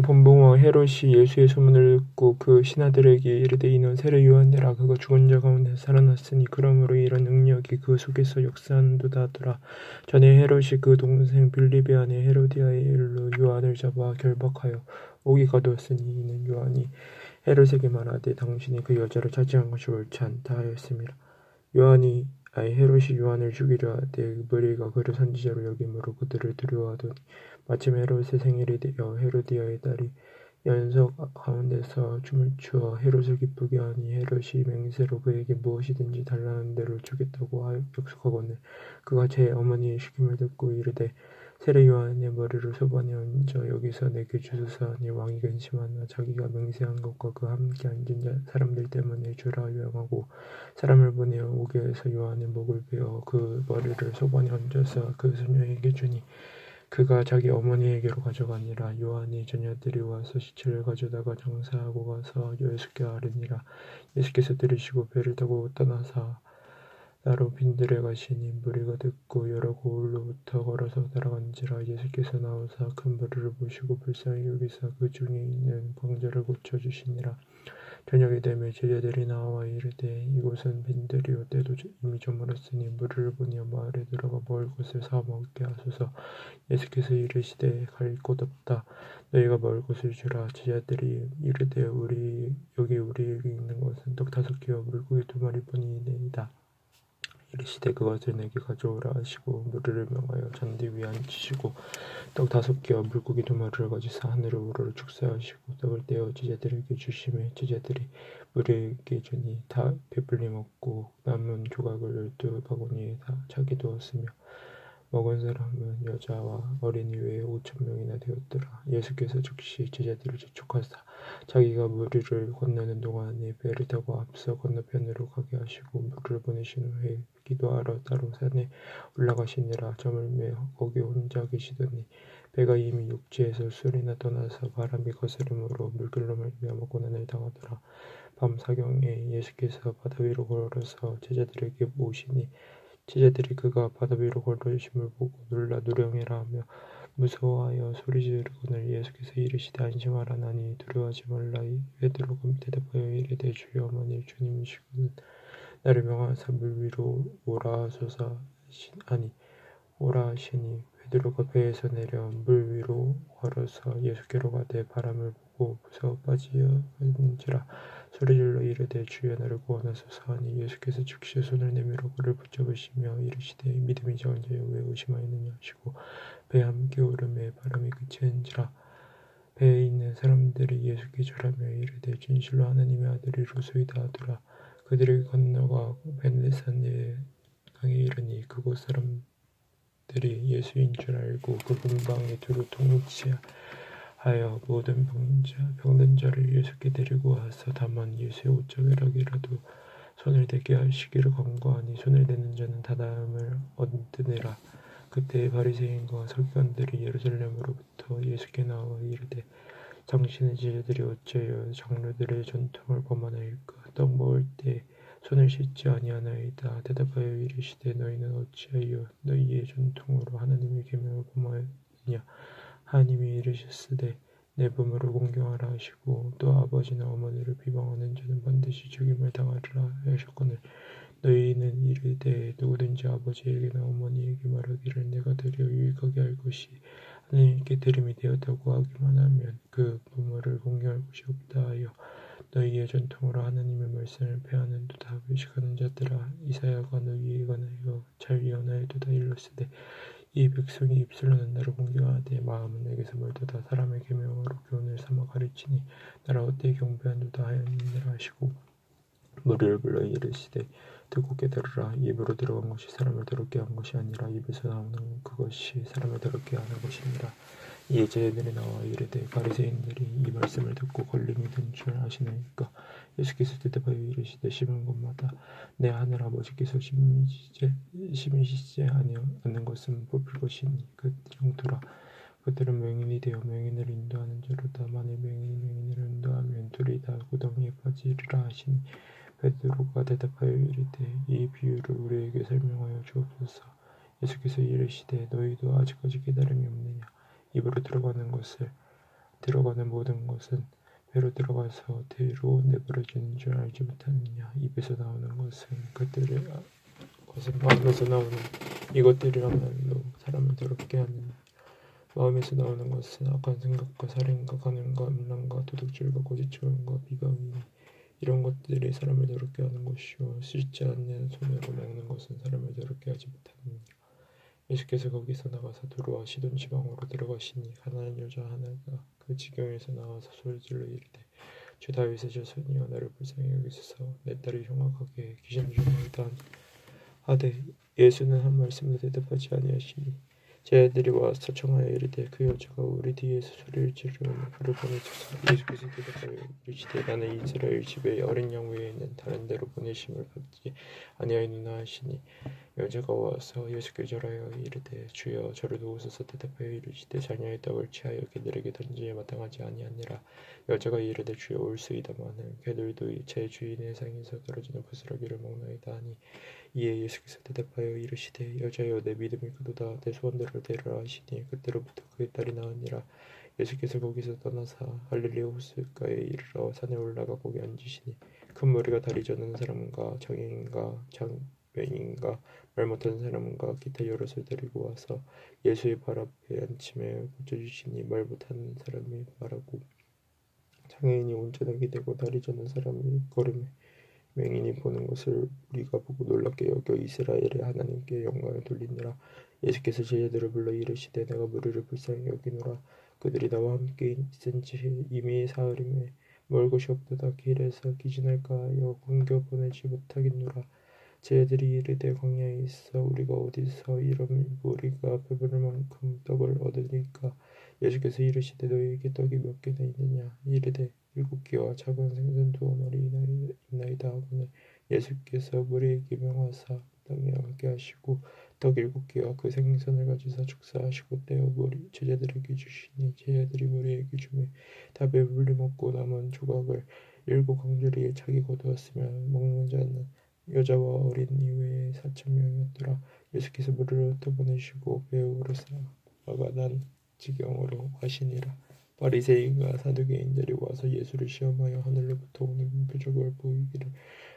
본붕어 헤롯이 예수의 소문을 듣고 그 신하들에게 이르되 이는 세례 요한이라 그가 죽은 자 가운데 살아났으니 그러므로 이런 능력이 그 속에서 역사하는도다 하더라. 전에 헤롯이 그 동생 빌립의 아내 헤로디아의 일로 요한을 잡아 결박하여 옥에 가두었으니 이는 요한이 헤롯에게 말하되 당신이 그 여자를 차지한 것이 옳지 않다 하였음이라. 헤롯이 요한을 죽이려 하되 무리가 그를 선지자로 여김으로 그들을 두려워하더니 마침 헤롯의 생일이 되어 헤로디아의 딸이 연석 가운데서 춤을 추어 헤롯을 기쁘게 하니 헤롯이 맹세로 그에게 무엇이든지 달라는 대로 주겠다고 약속하거늘 그가 제 어머니의 시킴을 듣고 이르되 세례 요한의 머리를 소반에 얹어 여기서 내게 주소서 하니 왕이 근심하나 자기가 맹세한 것과 그 함께 앉은 사람들 때문에 주라 요양하고 사람을 보내어 옥에서 요한의 목을 베어 그 머리를 소반에 얹어서 그 소녀에게 주니 그가 자기 어머니에게로 가져가니라. 요한의 자녀들이 와서 시체를 가져다가 장사하고 가서 예수께 아뢰니라. 예수께서 들으시고 배를 타고 떠나사 나로 빈들에 가시니 무리가 듣고 여러 고을로부터 걸어서 따라간지라. 예수께서 나오사 큰 무리를 보시고 불쌍히 여기사 그 중에 있는 광자를 고쳐주시니라. 저녁이 되매 제자들이 나와 이르되 이곳은 빈들이요 때도 이미 저물었으니 무리를 보내어 마을에 들어가 먹을 것을 사 먹게 하소서. 예수께서 이르시되 갈 곳 없다. 너희가 먹을 것을 주라. 제자들이 이르되 여기 우리에게 있는 것은 떡 5개와 물고기 2마리뿐이니이다. 이르시되 그것을 내게 가져오라 하시고 무리를 명하여 잔디 위에 앉히시고 떡 5개와 물고기 2마리를 가지사 하늘을 우러러 축사하시고 떡을 떼어 제자들에게 주시매 제자들이 무리에게 주니 다 배불리 먹고 남은 조각을 12바구니에 다 차게 두었으며 먹은 사람은 여자와 어린이 외에 5,000명이나 되었더라. 예수께서 즉시 제자들을 재촉하사 자기가 무리를 건너는 동안에 배를 타고 앞서 건너편으로 가게 하시고 무리를 보내신 후에 기도하러 따로 산에 올라가시니라. 저물매 거기 혼자 계시더니 배가 이미 육지에서 술이나 떠나서 바람이 거스름으로 물결로 말미암아 고난을 당하더라. 밤 사경에 예수께서 바다 위로 걸어서 제자들에게 오시니 제자들이 그가 바다 위로 걸어오심을 보고 놀라 누령이라 하며 무서워하여 소리 지르거늘 예수께서 이르시되 안심하라 나니 두려워하지 말라. 베드로가 대답하여 이르되 주여 어머니 주님이시거든 나를 명하사 물 위로 오라 하시니 베드로가 배에서 내려 물 위로 걸어서 예수께로 가되 바람을 보고 무서워 빠지었는지라 소리질러 이르되 주여 나를 구원하소서 하니 예수께서 즉시 손을 내밀어 그를 붙잡으시며 이르시되 믿음이 적은 자여 왜 의심하였느냐 하시고 배에 함께 오르매 바람이 그치는지라. 배에 있는 사람들이 예수께 절하며 이르되 진실로 하나님의 아들이로소이다 하더라. 그들이 건너가 벤네사네 강에 이르니 그곳 사람들이 예수인 줄 알고 그 근방에 두루 통치하여 모든 병든 자를 예수께 데리고 와서 다만 예수의 옷자락이라도 손을 대게 하시기를 간구하니 손을 대는 자는 다 나음을 얻으니라. 그때 바리새인과 서기관들이 예루살렘으로부터 예수께 나와 이르되 당신의 제자들이 어찌하여 장로들의 전통을 범하나이까. 떡 먹을 때 손을 씻지 아니하나이다. 대답하여 이르시되 너희는 어찌하여 너희의 전통으로 하나님의 계명을 범하느냐. 하나님이 이르셨으되 내 부모를 공경하라 하시고 또 아버지나 어머니를 비방하는 자는 반드시 죽임을 당하리라 하셨거늘 너희는 이르되 누구든지 아버지에게나 어머니에게 말하기를 내가 드려 유익하게 할 것이 하나님께 드림이 되었다고 하기만 하면 그 부모를 공경할 것이 없다 하여 너희의 전통으로 하나님의 말씀을 폐하는도다. 외식하는 자들아 이사야가 너희에 관하여 잘 예언하였도다. 일렀으되 이 백성이 입술로는 나를 공경하되 마음은 내게서 멀도다. 사람의 계명으로 교훈을 삼아 가르치니 나를 헛되이 경배하는도다 하였느니라 하시고 무리를 불러 이르시되 듣고 깨달으라. 입으로 들어간 것이 사람을 더럽게 한 것이 아니라 입에서 나오는 그것이 사람을 더럽게 하는 것이니라. 이에 제자들이 나와 이르되 바리새인들이 이 말씀을 듣고 걸림이 든 줄 아시나이까. 예수께서 대답하여 이르시되 심은 곳마다 내 하늘 아버지께서 심으시지 않는 것은 뽑힐 것이니 그 영토라. 그들은 맹인이 되어 맹인을 인도하는 자로다. 만일 맹인이 맹인을 인도하면 둘이 다 구덩이에 빠지리라 하시니 베드로가 대답하여 이르되 이 비유를 우리에게 설명하여 주옵소서. 예수께서 이르시되 너희도 아직까지 깨달음이 없느냐. 입으로 들어가는 것을 들어가는 모든 것은 배로 들어가서 뒤로 내버려지는 줄 알지 못하느냐. 입에서 나오는 것은 마음에서 나오는 이것들이라말로 사람을 더럽게 하느냐. 마음에서 나오는 것은 악한 생각과 살인과 간음과 음란과 도둑질과 고지처음과 비방이니 이런 것들이 사람을 더럽게 하는 것이요 씻지 않는 손으로 먹는 것은 사람을 더럽게 하지 못하느니라. 예수께서 거기서 나가사 두로와 시돈 지방으로 들어가시니 가나안 여자 하나가 그 지경에서 나와서 소리질러 이르되 주 다윗의 자손이여 나를 불쌍히 여기소서 내 딸이 흉악하게 귀신 중이다 하되 예수는 한 말씀도 대답하지 아니하시니 제 아들이 와서 청하여 이르되 그 여자가 우리 뒤에서 소리를 지르니 그를 보내소서. 예수께서 대답하여 이르시되 나는 이스라엘 집에 어린 양 외에는 다른 데로 보내심을 받지 아니하였느냐 하시니 여자가 와서 예수께 절하여 이르되 주여 저를 도우소서. 대답하여 이르시되 자녀의 떡을 취하여 개들에게 던지에 마땅하지 아니하니라. 여자가 이르되 주여 올소이다마는 개들도 제 주인의 상에서 떨어지는 부스러기를 먹나이다 하니 이에 예수께서 대답하여 이르시되 여자여 내 믿음이 크도다 내 소원대로 되리라 하시니 그때로부터 그의 딸이 나으니라. 예수께서 거기서 떠나사 갈릴리 호숫가에 이르러 산에 올라가 거기 앉으시니 큰 무리가 다리 저는 사람과 장애인과 장병인과 말 못하는 사람과 기타 여럿을 데리고 와서 예수의 발 앞에 앉힘에 고쳐주시니 말 못하는 사람이 말하고 장애인이 온전하게 되고 다리 저는 사람이 걸음에 맹인이 보는 것을 우리가 보고 놀랍게 여겨 이스라엘의 하나님께 영광을 돌리니라. 예수께서 제자들을 불러 이르시되 내가 무리를 불쌍히 여기노라. 그들이 나와 함께 있은지 이미 사흘임에 먹을 것이 없도다. 길에서 기진할까 하여 굶겨 보내지 못하겠노라. 제자들이 이르되 광야에 있어 우리가 어디서 이런 무리가 배부를 만큼 떡을 얻으리까. 예수께서 이르시되 너희에게 떡이 몇 개나 있느냐. 이르되 7개와 작은 생선 2마리 있나이다 하고는 예수께서 무리에게 명하사 땅에 앉게 하시고 떡 7개와 그 생선을 가지사 축사하시고 떼어 제자들에게 주시니 제자들이 무리에게 주매 다 배불리 먹고 남은 조각을 7광주리에 차게 거두었으며 먹는 자는 여자와 어린이 외에 4,000명이었더라. 예수께서 무리를 떠보내시고 배후로 사가 난 지경으로 가시니라. 바리새인과 사두개인들이 와서 예수를 시험하여 하늘로부터 오는 표적을 보이기를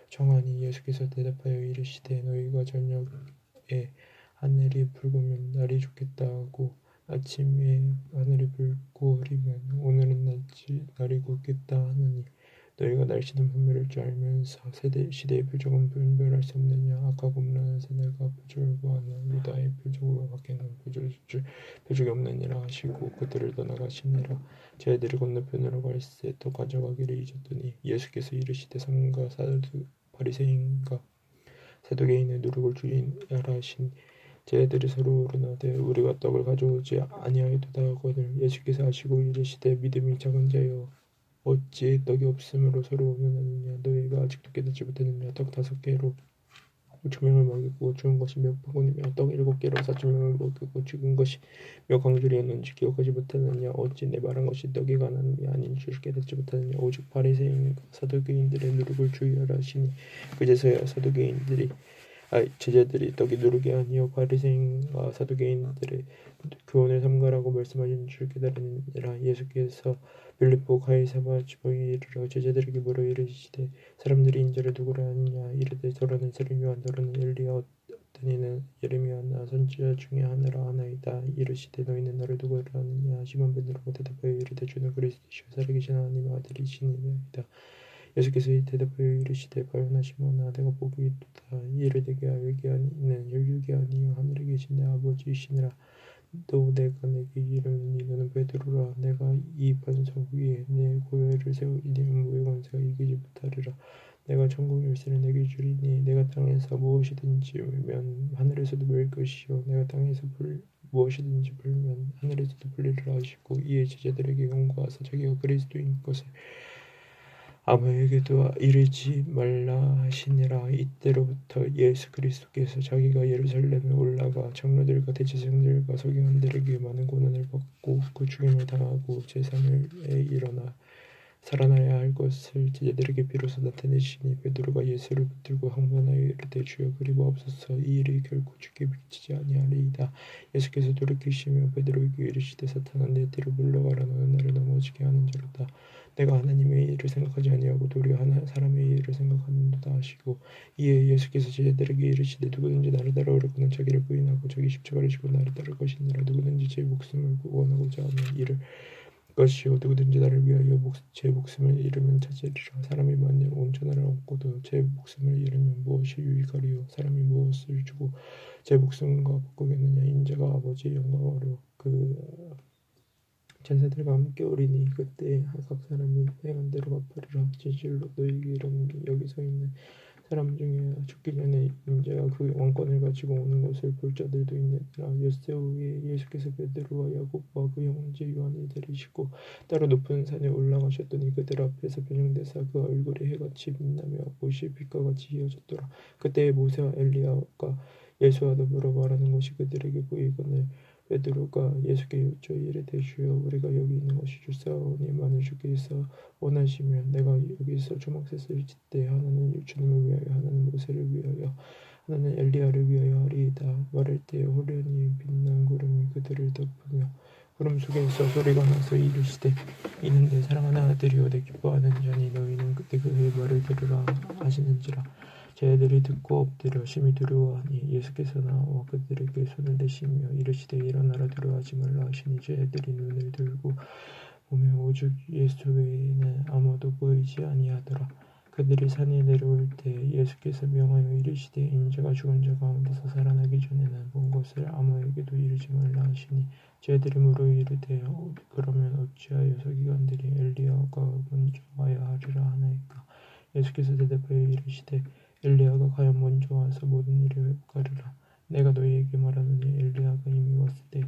청하니 예수께서 대답하여 이르시되 너희가 저녁에 하늘이 붉으면 날이 좋겠다 하고 아침에 하늘이 붉고 흐리면 오늘은 날이 굵겠다 하느니 너희가 날씨는 분별할 줄 알면서 시대의 표적은 분별할 수 없느냐. 악하고 음란한 세대가 표적을 구하나 유다의 표적으로 밖에는 표적이 없느니라 하시고 그들을 떠나가시니라. 제자들이 건너편으로 갈새 또 가져가기를 잊었더니 예수께서 이르시되 성과 바리새인과 사두개인의 누룩을 주의하라 하신 제자들이 서로 우러나되 우리가 떡을 가져오지 아니하였도다 하거늘 예수께서 하시고 이르시되 믿음이 작은 자여 어찌 떡이 없으므로 서로 의논하느냐. 너희가 아직도 깨닫지 못하느냐. 떡 5개로 5,000명을 먹이고 죽은 것이 몇 바구니며 떡 7개로 4,000명을 먹이고 죽은 것이 몇 광주리였는지 기억하지 못하느냐. 어찌 내 말한 것이 떡이 가난함이 아닌 줄 깨닫지 못하느냐. 오직 바리새인과 사두개인들의 누룩을 주의하라 하시니 그제서야 제자들이 떡이 누룩이 아니요 바리새인과 사두개인들의 교훈을 삼가라고 말씀하신 줄 깨달으니라. 예수께서 빌립보 가이사랴 지방에 이르러 제자들에게 물어 이르시되 사람들이 인자를 누구라 하느냐. 이르되 더러는 세례요한 더러는 엘리야 어떤 이는 예레미야나 선지자 중에 하나라 하나이다. 이르시되 너희는 나를 누구라 하느냐. 시몬 베드로가 대답하여 이르되 주는 그리스도시요 살아계신 하나님의 아들이시니이다. 예수께서 대답하여 이르시되 바요나 시몬아 내가 복이 있도다. 이를 내게 알게 하니는 혈육이 아니요 하늘에 계신 내 아버지이시니라. 또 내가 내게 이르노니 너는 베드로라. 내가 이 반석 위에 내 교회를 세우리니 음부의 권세가 이기지 못하리라. 내가 천국 열쇠를 내게 주리니 내가 땅에서 무엇이든지 물면 하늘에서도 물릴 것이요 내가 땅에서 무엇이든지 풀면 하늘에서도 풀리리라 하시고 이에 제자들에게 경고하사 자기가 그리스도인 것을 아무에게도 이르지 말라 하시니라. 이때로부터 예수 그리스도께서 자기가 예루살렘에 올라가 장로들과 대제사장들과 서기관들에게 많은 고난을 받고 그 죽임을 당하고 제3일에 일어나 살아나야 할 것을 제자들에게 비로소 나타내시니 베드로가 예수를 붙들고 항변하여 이르되 주여 그리하옵소서 이 일이 결코 주께 미치지 아니하리이다. 예수께서 돌이키시며 베드로에게 이르시되 사탄아 내 뒤로 물러가라 너는 나를 넘어지게 하는 자로다. 내가 하나님의 일을 생각하지 아니하고 도리어 사람의 일을 생각하는도다 하시고 이에 예수께서 제자들에게 이르시되 누구든지 나를 따라오려거든 자기를 부인하고 자기 십자가를 지고 나를 따를 것이니라. 누구든지 제 목숨을 구원하고자 하면 잃을 것이요 누구든지 나를 위하여 제 목숨을 잃으면 찾으리라. 사람이 만일 온 천하를 얻고도 제 목숨을 잃으면 무엇이 유익하리요. 사람이 무엇을 주고 제 목숨과 바꾸겠느냐. 인자가 아버지의 영광으로 그 천사들과 함께 오리니 그때 각 사람이 행한 대로 갚으리라. 진실로 너희에게 이르노니 여기서 있는 사람 중에 죽기 전에 인자가 그 왕권을 가지고 오는 것을 볼 자들도 있느니라. 엿새 후에 예수께서 베드로와 야곱과 그 형제 요한을 데리시고 따로 높은 산에 올라가셨더니 그들 앞에서 변형되사 그 얼굴에 해같이 빛나며 옷이 빛과 같이 휘어졌더라. 그때에 모세와 엘리야가 예수와 더불어 말하는 것이 그들에게 보이거늘 베드로가 예수께 여쭈어 이르되 주여 우리가 여기 있는 것이 좋사오니 만일 주께서 원하시면 내가 여기서 초막셋을 짓되 하나는 주님을 위하여 하나는 모세를 위하여 하나는 엘리야를 위하여 하리이다. 말할 때에 호련히 빛난 구름이 그들을 덮으며 구름 속에서 소리가 나서 이르시되 이는 내 사랑하는 아들이요 내 기뻐하는 자니 너희는 그때 그의 말을 들으라 하시는지라. 제자들이 듣고 엎드려 심히 두려워하니 예수께서 나와 그들에게 손을 대시며 이르시되 일어나라 두려워하지 말라 하시니 제자들이 눈을 들고 보며 오직 예수 외에는 아무도 보이지 아니하더라. 그들이 산에 내려올 때 예수께서 명하여 이르시되 인자가 죽은 자 가운데서 살아나기 전에는 본 것을 아무에게도 이르지 말라 하시니 제자들이 물어 이르되 그러면 어찌하여 서기관들이 엘리야가 먼저 와야 하리라 하나이까. 예수께서 대답하여 이르시되 엘리야가 과연 먼저 와서 모든 일을 회복하리라. 내가 너희에게 말하노니 엘리야가 이미 왔을 때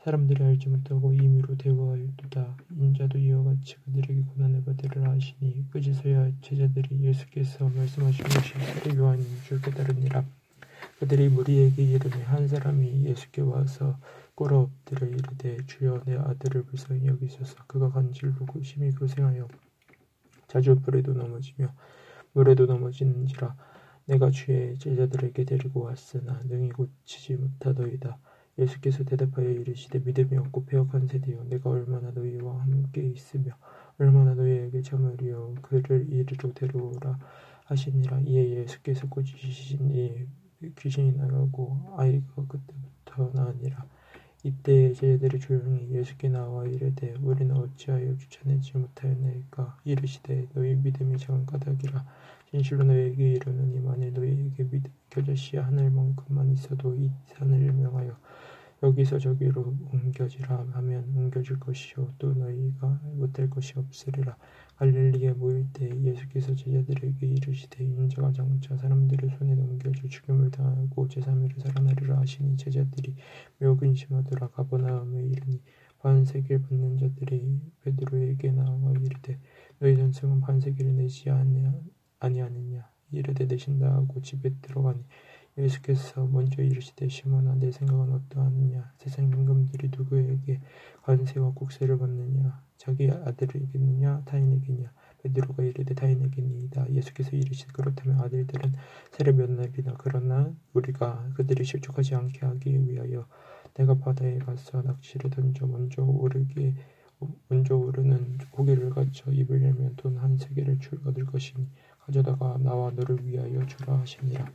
사람들이 알지 못하고 임의로 대우하였도다. 인자도 이와 같이 그들에게 고난을 받으리라 하시니 그제서야 제자들이 예수께서 말씀하신 것이 세례 요한인 줄 깨달으니라. 그들이 무리에게 이르매 한 사람이 예수께 와서 꿇어 엎드려 이르되 주여 내 아들을 불쌍히 여기소서. 그가 간질로 심히 고생하여 자주 불에도 넘어지며 물에도 넘어지는지라. 내가 주의 제자들에게 데리고 왔으나 능히 고치지 못하더이다. 예수께서 대답하여 이르시되 믿음이 없고 패역한 세대여 내가 얼마나 너희와 함께 있으며 얼마나 너희에게 참으리요. 그를 이리로 데려오라 하시니라. 이에 예수께서 꾸짖으시니 귀신이 나가고 아이가 그때부터 나으니라. 이때 제자들이 조용히 예수께 나와 이르되 우리는 어찌하여 쫓아내지 못하였나이까. 이르시되 너희 믿음이 작은 까닭이라. 진실로 너희에게 이르노니 만일 너희에게 믿음이 겨자씨 하늘만큼만 있어도 이 산을 명하여 여기서 저기로 옮겨지라 하면 옮겨질 것이요 또 너희가 못할 것이 없으리라. 갈릴리에 모일 때 예수께서 제자들에게 이르시되 인자가 장차 사람들의 손에 넘겨져 죽임을 당하고 제3일에 살아나리라 하시니 제자들이 매우 근심하더라. 가버나움에 이르니 반세기를 받는 자들이 베드로에게 나와 이르되 너희 전승은 반세기를 내지 아니하느냐. 이르되 내신다 하고 집에 들어가니 예수께서 먼저 이르시되 시몬아 내 생각은 어떠하느냐. 세상 임금들이 누구에게 관세와 국세를 받느냐. 자기 아들에게느냐 타인에게냐. 베드로가 이르되 타인에게니이다. 예수께서 이르시되 그렇다면 아들들은 세례 몇 날이나. 그러나 우리가 그들이 실족하지 않게 하기 위하여 내가 바다에 가서 낚시를 던져 먼저 오르는 고기를 가져 입을 열면 돈 한 세겔을 얻을 것이니 가져다가 나와 너를 위하여 주라 하시니라.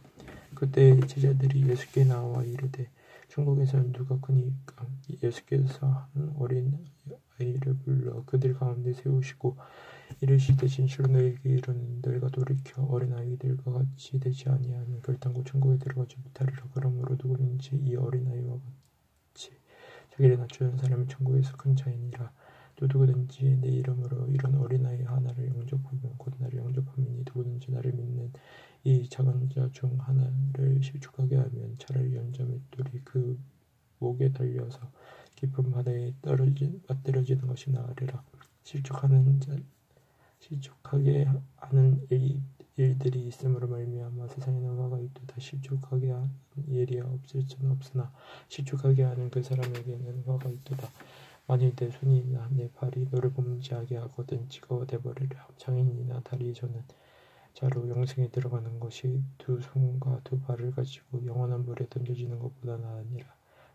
그때 제자들이 예수께 나와 이르되 천국에서는 누가 크니까. 예수께서 한 어린 아이를 불러 그들 가운데 세우시고 이르시되 진실로 너희에게 이르노니 너희가 돌이켜 어린 아이들과 같이 되지 아니하면 결단코 천국에 들어가지 못하리라. 그러므로 누구든지 이 어린 아이와 같이 자기를 낮추는 사람이 천국에서 큰 자이니라. 또 누구든지 내 이름으로 이런 어린아이 하나를 영접하면 곧 나를 영접함이니 누구든지 나를 믿는 이 작은 자 중 하나를 실족하게 하면 차라리 연자 맷돌이 그 목에 달려서 깊은 바다에 빠뜨려지는 것이 나으리라. 실족하게 하는 일들이 있음으로 말미암아 세상에는 화가 있도다. 실족하게 하는 일이 없을 수는 없으나 실족하게 하는 그 사람에게는 화가 있도다. 만일 내 손이나 내 발이 너를 범죄하게 하거든 찍어내버리라. 장인이나 다리 저는 자로 영생에 들어가는 것이 두 손과 두 발을 가지고 영원한 물에 던져지는 것보다 나으니라.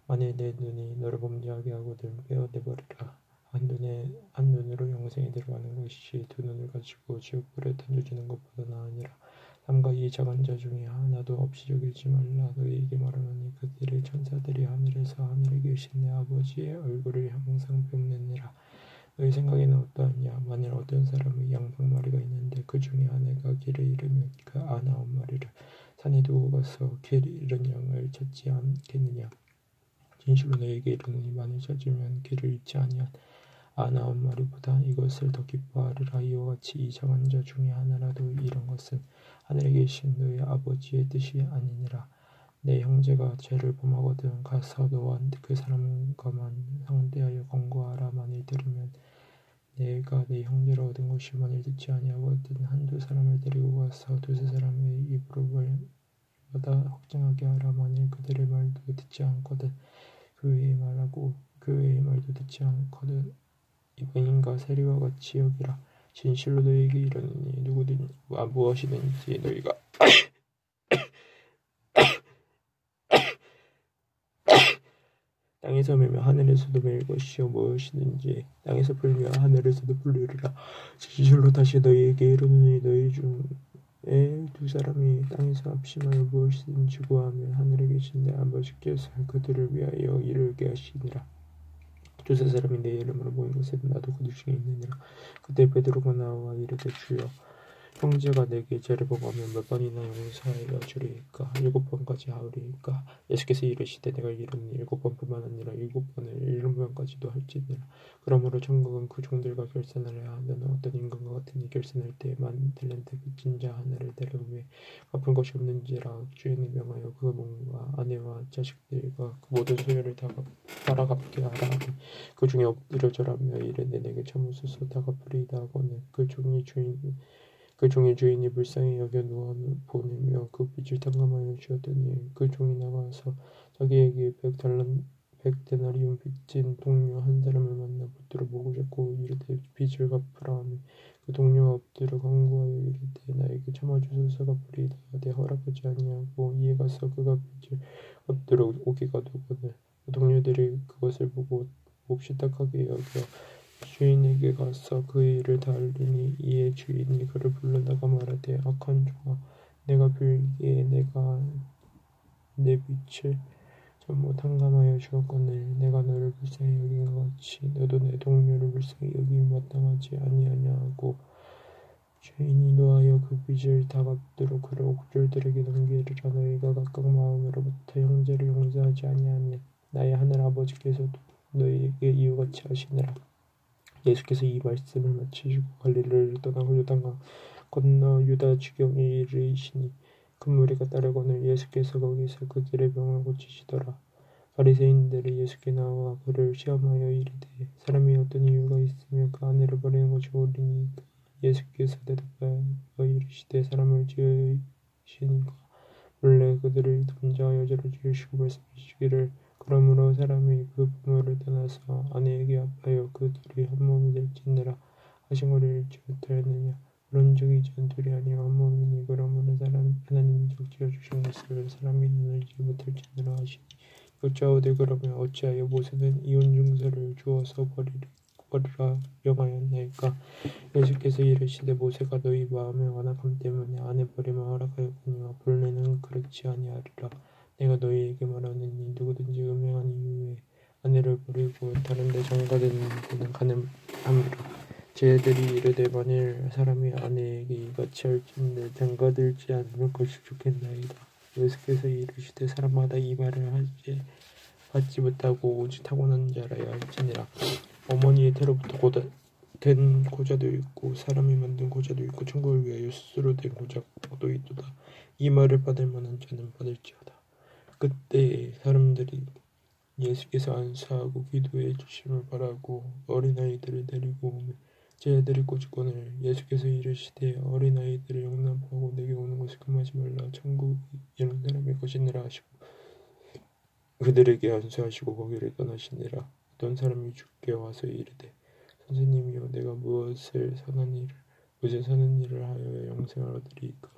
만일 내 눈이 너를 범죄하게 하거든 빼어내버리라. 한 눈으로 영생에 들어가는 것이 두 눈을 가지고 지옥불에 던져지는 것보다 나으니라. 삼가 이 작은 자 중에 하나도 없이 여기지 말라. 너희에게 말하노니 그들의 천사들이 하늘에서 하늘에 계신 내 아버지의 얼굴을 항상 뵙느니라. 너희 생각에는 어떠하냐? 만일 어떤 사람의 양 100마리가 있는데 그 중에 아내가 길을 잃으면 그 99마리를 산에 두고 가서 길 잃은 양을 찾지 않겠느냐? 진실로 너희에게 이르노니 만일 찾으면 길을 잃지 아니한 99마리보다 이것을 더 기뻐하리라. 이와 같이 이 작은 자 중에 하나라도 이런 것은 하늘에 계신 너희 아버지의 뜻이 아니니라. 내 형제가 죄를 범하거든 가서 너와 그 사람과만 상대하여 권고하라. 만일 들으면 내가 내 형제를 얻은 것이 만일 듣지 아니하거든 한두 사람을 데리고 가서 두세 사람의 입으로 받아 확증하게 하라. 만일 그들의 말도 듣지 않거든 그 외의 말도 듣지 않거든 이방인과 세리와 같이 여기라. 진실로 너희에게 이르노니 무엇이든지 너희가 땅에서 매면 하늘에서도 매일 것이요 무엇이든지 땅에서 풀면 하늘에서도 풀리리라. 진실로 다시 너희에게 이르노니 너희 중에 두 사람이 땅에서 합심하여 무엇이든지 구하면 하늘에 계신 내 아버지께서 그들을 위하여 이루게 하시니라. 두세 사람이 내 이름으로 모인 곳에 나도 그들 중에 있느니라. 그때 베드로가 나와 이르되 주여 형제가 내게 죄를 범하면 몇 번이나 용서하여 주리이까? 7번까지 하오리이까? 예수께서 이르시되 내가 이르노니 7번뿐만 아니라 7번을 7번까지도 할지니라. 그러므로 천국은 그 종들과 결산을 해야 하려는 어떤 임금과 같으니 결산할 때에 만 달란트 빚진 자 하나를 데려오매 갚은 것이 없는지라. 주인이 명하여 그 몸과 아내와 자식들과 그 모든 소유를 다 갚게 하라 하니 그 중에 엎드려 절하며 이르되 내게 참으소서 다 갚으리이다 하고는 그 종의 주인이 불쌍히 여겨 놓아 보내며 그 빚을 탕감하여 주었더니 그 종이 나가서 자기에게 100데나리온 빚진 동료 한 사람을 만나 붙들어 보고 잡고 이르되 빚을 갚으라 하며 그 동료가 엎드려 간구하여 이르되 나에게 참아주소서 갚으리이다 하되 허락하지 아니하고 이에 가서 그가 빚을 갚들어 오게 가두거늘 그 동료들이 그것을 보고 몹시 딱하게 여겨 주인에게 가서 그 일을 다 알리니 이에 주인이 그를 불러다가 말하되 악한 종아 내가 빌기에 내가 내 빚을 전부 탕감하여 주었거늘 내가 너를 불쌍히 여긴 것 같이 너도 내 동료를 불쌍히 여김이 마땅하지 아니하냐 하고 주인이 노하여 그 빚을 다 갚도록 그를 옥졸들에게 넘기리라. 너희가 각각 마음으로부터 형제를 용서하지 아니하면 나의 하늘 아버지께서도 너희에게 이유같이 하시니라. 예수께서 이 말씀을 마치시고 갈릴리를 떠나고 요단강 건너 유다 지경에 이르시니 큰 무리가 따르거늘 예수께서 거기서 그들의 병을 고치시더라. 바리새인들이 예수께 나와 그를 시험하여 이르되 사람이 어떤 이유가 있으면 그 아내를 버리는 것이 옳으니까? 예수께서 대답하여 이르시되 사람을 지으시니까 원래 그들을 범죄하여 여자를 지으시고 말씀하시기를 그러므로 사람이 그 부모를 떠나서 아내에게 합하여 그 둘이 한 몸이 될지니라 하신 것을 읽지 못하였느냐? 그런즉 이젠 둘이 아니요 한 몸이니 그러므로 하나님이 적지어 주신 것을 사람이 나누지 못할지니라 하시니 여짜오되 그러면 어찌하여 모세는 이혼 증서를 주어서 버리라 명하였나이까? 예수께서 이르시되 모세가 너희 마음의 완악함 때문에 아내 버림을 허락하였거니와 본래는 그렇지 아니하리라. 내가 너희에게 말하노니 누구든지 음행한 이후에 아내를 버리고 다른 데 장가드는 데는 가늠하리라. 쟤들이 이르되 만일 사람이 아내에게 이같이 할진대 장가들지 않으면 그것이 좋겠나이다. 예수께서 이르시되 사람마다 이 말을 받지 못하고 오직 타고난 자라야 할지니라. 어머니의 태로부터 된 고자도 있고 사람이 만든 고자도 있고 천국을 위하여 스스로 된 고자도 있도다. 이 말을 받을 만한 자는 받을지어다. 그때 사람들이 예수께서 안수하고 기도해 주심을 바라고 어린아이들을 데리고 오매 제자들이 꼬집거늘 예수께서 이르시되 어린아이들을 용납하고 내게 오는 것을 금하지 말라. 천국이 이런 사람의 것이니라 하시고 그들에게 안수하시고 거기를 떠나시니라. 어떤 사람이 주께 와서 이르되 선생님이여 내가 무엇에 선한 일을 하여 영생을 얻으리이까.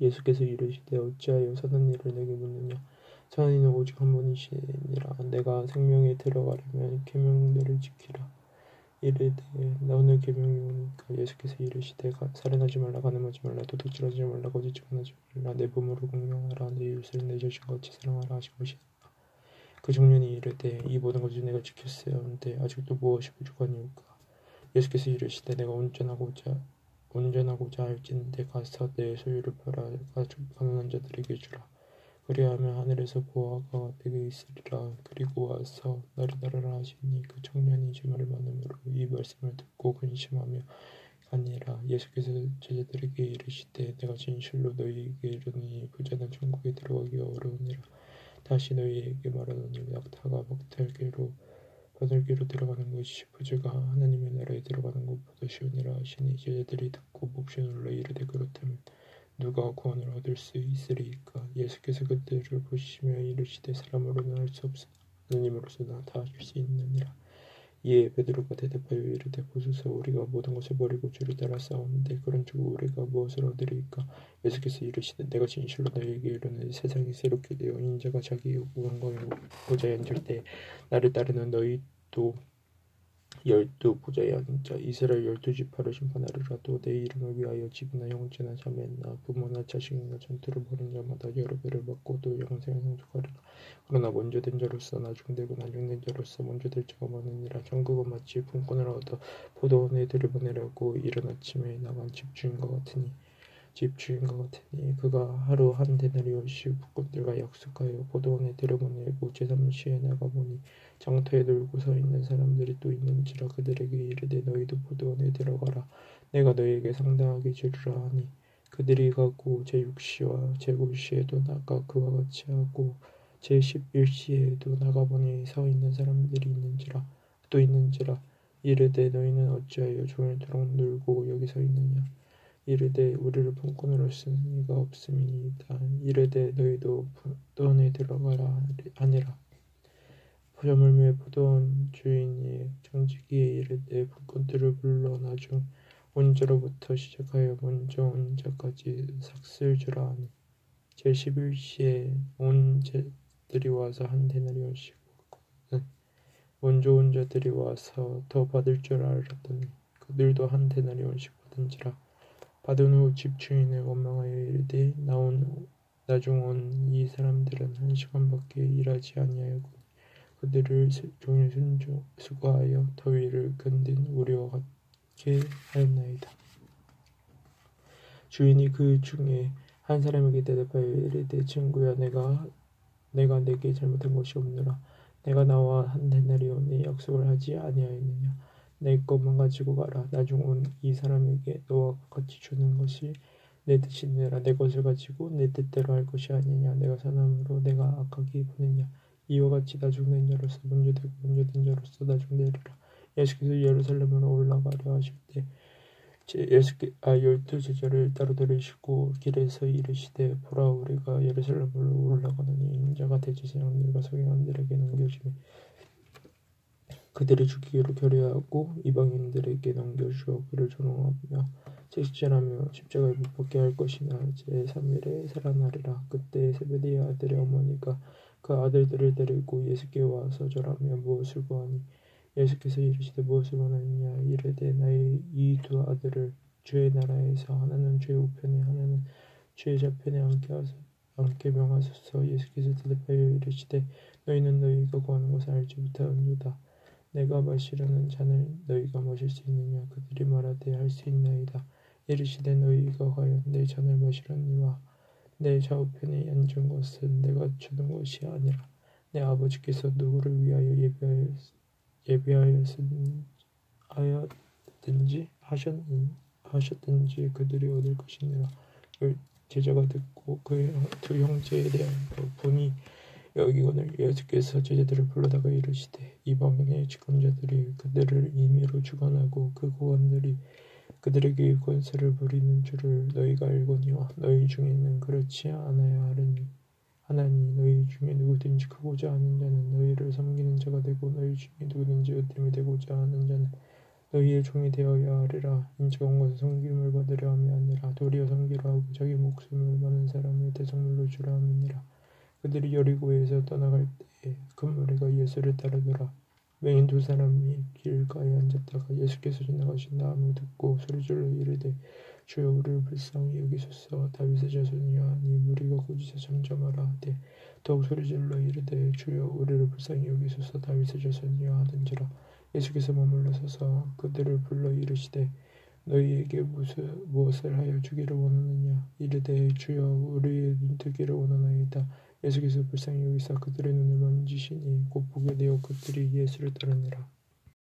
예수께서 이르시되 어찌하여 선한 일을 내게 묻느냐. 선한 이는 오직 한 분이시니라. 내가 생명에 들어가려면 계명들을 지키라. 이르되 너는 계명이 오니까. 예수께서 이르시되 살인하지 말라, 간음하지 말라, 도둑질하지 말라, 거짓 증언하지 말라, 내 몸으로 공경하라, 내 이웃을 내 자신같이 사랑하라 하신 것이니라. 그 청년이 이르되 이 모든 것을 내가 지켰사온데 아직도 무엇이 부족하니까. 예수께서 이르시되 내가 온전하고자 할진대 가서 내 소유를 팔아 가난한 자들에게 주라. 그리하면 하늘에서 보화가 내게 있으리라. 그리고 와서 나를 따르라 하시니 그 청년이 제 말을 많음으로 이 말씀을 듣고 근심하며 가니라. 예수께서 제자들에게 이르시되 내가 진실로 너희에게 이르노니 부자는 천국에 들어가기가 어려우니라. 다시 너희에게 말하노니 낙타가 바늘귀로 들어가는 것이 부자가 하나님의 나라에 들어가는 것보다 쉬우니라 하시니 제자들이 듣고 몹시 놀라 이르되 그렇다면 누가 구원을 얻을 수 있으리이까. 예수께서 그들을 보시며 이르시되 사람으로는 할 수 없으나 하나님으로서는 다 하실 수 있느니라. 이에 베드로가 대답하여 이르되 보소서 우리가 모든 것을 버리고 주를 따라 싸우는데 그런즉 우리가 무엇을 얻으리이까. 예수께서 이르시되 내가 진실로 너희에게 이르노니 세상이 새롭게 되어 인자가 자기 영광을 보좌에 앉을 때 나를 따르는 너희도 12 보좌에 앉아 이스라엘 12지파를 심판하리라도 내 이름을 위하여 집이나 형제나 자매나 부모나 자식이나 전투를 벌인 자마다 여러 배를 받고 또 영생을 상속하리라. 그러나 먼저 된 자로서 나중되고 나중된 자로서 먼저 될 자가 많으니라. 정국은 마치 분권을 얻어 포도원에 들여보내려고 이른 아침에 나간 집주인과 같으니 그가 하루 한 데나리온씩 북군들과 약속하여 포도원에 들여보내고 제3시에 나가보니 장터에 놀고 서 있는 사람들이 또 있는지라. 그들에게 이르되 너희도 포도원에 들어가라. 내가 너희에게 상당하게 주리라 하니 그들이 가고 제6시와 제9시에도 나가 그와 같이 하고 제11시에도 나가보니 서 있는 사람들이 있는지라. 이르되 너희는 어찌하여 종일토록 놀고 여기 서 있느냐. 이르되 우리를 분권으로 쓴 이가 없음이니이다. 이르되 너희도 포도원에 들어가라 하니라. 저물매 포도원 주인이 정직이에 이르되 분권들을 불러 나중 온 자로부터 시작하여 먼저 온 자까지 삭슬 주라 하니 제11시에 온 자들이 와서 한 데나리온씩 받거든 먼저 온 자들이 와서 더 받을 줄 알았더니 그들도 한 데나리온씩 받은지라. 받은 후 집주인을 원망하여 이르되 나중 온 이 사람들은 1시간밖에 일하지 아니하였고 그들을 종일 수고하여 더위를 견딘 우리와 같게 하였나이다. 주인이 그 중에 한 사람에게 대답하여 이르되 친구야 내가 내게 잘못한 것이 없노라. 내가 나와 한 데나리온의 약속을 하지 아니하였느냐. 내 것만 가지고 가라. 나중 온 이 사람에게 너와 같이 주는 것이 내 뜻이니라. 내 것을 가지고 내 뜻대로 할 것이 아니냐. 내가 선함으로 내가 악하게 보느냐. 이와 같이 나중된 자로서 먼저 되고 먼저 된 자로서 나중되리라. 예수께서 예루살렘으로 올라가려 하실 때 12 제자를 따로 들으시고 길에서 이르시되 보라 우리가 예루살렘으로 올라가노니 인자가 대제사장들과 서기관들에게 넘겨지며 그들이 죽이기로 결의하고 이방인들에게 넘겨주어 그를 조롱하며 채찍질하며 십자가에 못 박게 할 것이나 제3일에 살아나리라. 그때 세베대의 아들의 어머니가 그 아들들을 데리고 예수께 와서 절하며 무엇을 구하니 예수께서 이르시되 무엇을 원하느냐. 이르되 나의 이 두 아들을 주의 나라에서 하나는 주의 우편에 하나는 주의 좌편에 앉게 명하소서. 예수께서 대답하여 이르시되 너희는 너희가 구하는 것을 알지 못하는도다. 내가 마시려는 잔을 너희가 마실 수 있느냐. 그들이 말하되 할 수 있나이다. 이르시되 너희가 과연 내 잔을 마시려니와 내 좌우편에 앉은 것은 내가 주는 것이 아니라 내 아버지께서 누구를 위하여 하셨든지 그들이 얻을 것이니라. 제자가 듣고 그 두 형제에 대한 분이 여기거늘 예수께서 제자들을 불러다가 이르시되 이방인의 집권자들이 그들을 임의로 주관하고 그 고관들이 그들에게 권세를 부리는 줄을 너희가 알거니와 너희 중에는 그렇지 않아야 하나니 너희 중에 누구든지 크고자 하는 자는 너희를 섬기는 자가 되고 너희 중에 누구든지 으뜸이 되고자 하는 자는 너희의 종이 되어야 하리라. 인자가 온 것은 섬김을 받으려 함이 아니라 도리어 섬기려 하고 자기 목숨을 많은 사람의 대성물로 주라 함이니라. 그들이 여리고에서 떠나갈 때에 큰 무리가 예수를 따르더라. 맹인 두 사람이 길가에 앉았다가 예수께서 지나가신다 함을 듣고 소리질러 이르되 주여 우리를 불쌍히 여기소서. 다윗의 자손이여 하니 무리가 거기서 잠잠하라 하되 더욱 소리질러 이르되 주여 우리를 불쌍히 여기소서. 다윗의 자손이여 하는지라. 예수께서 머물러 서서 그들을 불러 이르시되 너희에게 무엇을 하여 주기를 원하느냐. 이르되 주여 우리의 눈뜨기를 원하나이다. 예수께서 불쌍히 여기사 그들의 눈을 만지시니 곧 보게 되어 그들이 예수를 따르니라.